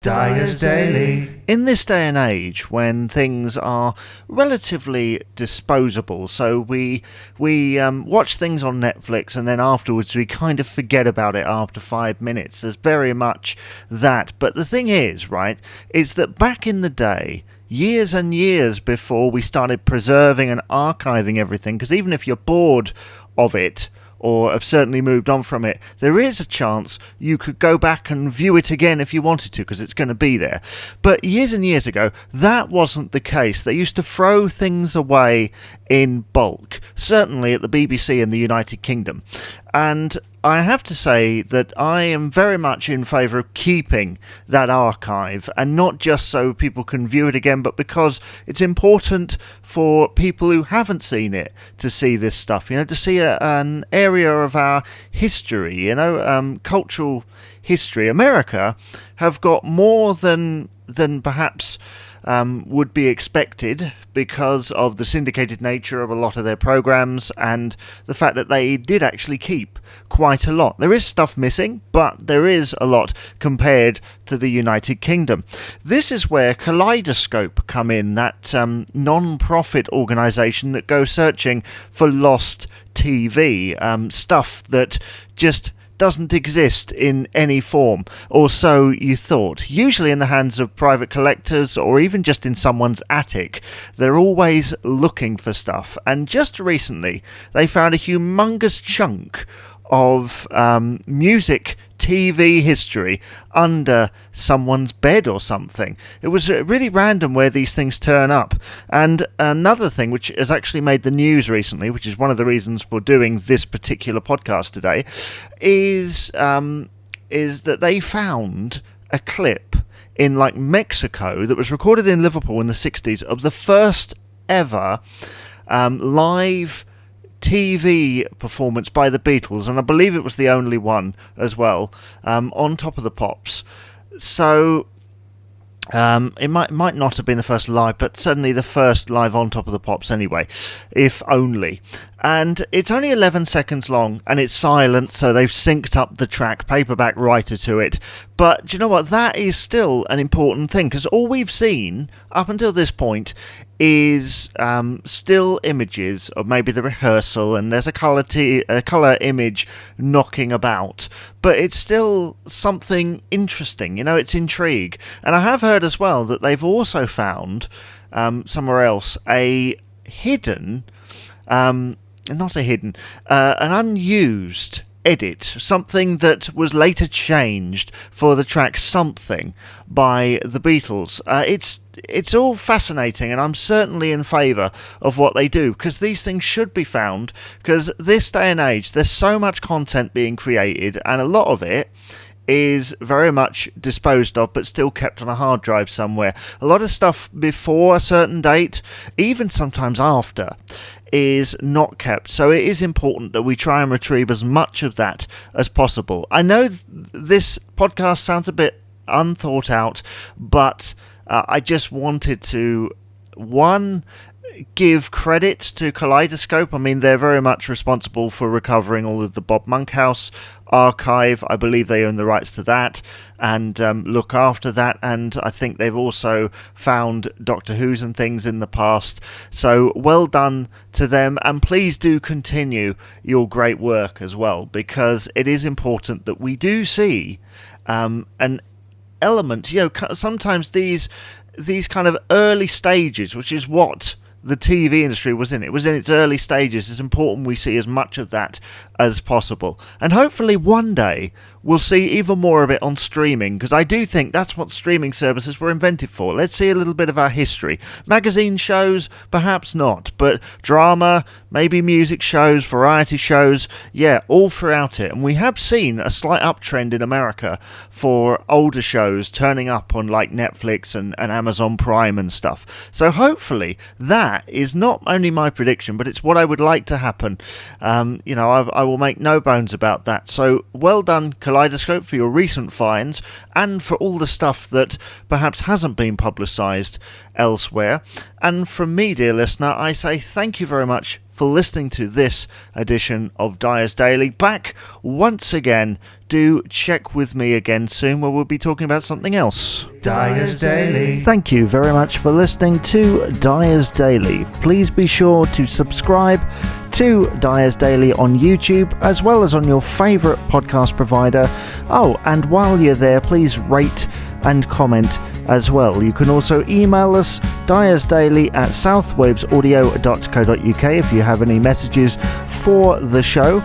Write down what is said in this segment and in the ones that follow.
Dyer's Daily. In this day and age when things are relatively disposable, so we watch things on Netflix and then afterwards we kind of forget about it after 5 minutes. There's very much that. But the thing is, right, is that back in the day, years and years before we started preserving and archiving everything, because even if you're bored of it, or have certainly moved on from it, there is a chance you could go back and view it again if you wanted to, because it's going to be there. But years and years ago, that wasn't the case. They used to throw things away in bulk, certainly at the BBC in the United Kingdom. And I have to say that I am very much in favour of keeping that archive, and not just so people can view it again, but because it's important for people who haven't seen it to see this stuff, to see an area of our history, cultural history. America have got more than perhaps would be expected because of the syndicated nature of a lot of their programs and the fact that they did actually keep quite a lot. There is stuff missing, but there is a lot compared to the United Kingdom. This is where Kaleidoscope come in, that non-profit organisation that goes searching for lost TV, stuff that just doesn't exist in any form, or so you thought. Usually in the hands of private collectors or even just in someone's attic. They're always looking for stuff, and just recently they found a humongous chunk of music TV history under someone's bed or something. It was really random where these things turn up. And another thing which has actually made the news recently, which is one of the reasons for doing this particular podcast today, is that they found a clip in Mexico that was recorded in Liverpool in the 60s of the first ever live TV performance by the Beatles, and I believe it was the only one as well, on Top of the Pops. So it might not have been the first live, but certainly the first live on Top of the Pops anyway, if only. And it's only 11 seconds long, and it's silent, so they've synced up the track, paperback writer to it. But do you know what? That is still an important thing, because all we've seen up until this point is still images of maybe the rehearsal, and there's a colour image knocking about. But it's still something interesting, it's intrigue. And I have heard as well that they've also found somewhere else an unused edit, something that was later changed for the track Something by the Beatles. It's all fascinating, and I'm certainly in favour of what they do, because these things should be found, because this day and age there's so much content being created, and a lot of it is very much disposed of but still kept on a hard drive somewhere. A lot of stuff before a certain date, even sometimes after, is not kept. So it is important that we try and retrieve as much of that as possible. I know this podcast sounds a bit unthought out, but I just wanted to, give credit to Kaleidoscope. I mean, they're very much responsible for recovering all of the Bob Monkhouse archive. I believe they own the rights to that and look after that, and I think they've also found Doctor Who's and things in the past. So well done to them, and please do continue your great work as well, because it is important that we do see an element, sometimes these kind of early stages, which is what the TV industry was in. It was in its early stages. It's important we see as much of that as possible. And hopefully one day we'll see even more of it on streaming, because I do think that's what streaming services were invented for. Let's see a little bit of our history. Magazine shows, perhaps not, but drama, maybe music shows, variety shows, all throughout it. And we have seen a slight uptrend in America for older shows turning up on Netflix and Amazon Prime and stuff. So hopefully that is not only my prediction, but it's what I would like to happen. I will make no bones about that. So well done, Kaleidoscope, for your recent finds and for all the stuff that perhaps hasn't been publicised elsewhere. And from me, dear listener, I say thank you very much for listening to this edition of Dyer's Daily. Back once again. Do check with me again soon where we'll be talking about something else. Dyer's Daily. Thank you very much for listening to Dyer's Daily. Please be sure to subscribe to Dyer's Daily on YouTube as well as on your favourite podcast provider. Oh, and while you're there, please rate and comment as well. You can also email us dyersdaily@southwavesaudio.co.uk if you have any messages for the show.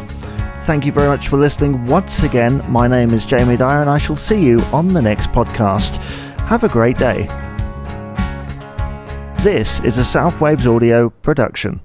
Thank you very much for listening once again. My name is Jamie Dyer and I shall see you on the next podcast. Have a great day. This is a South Waves Audio production.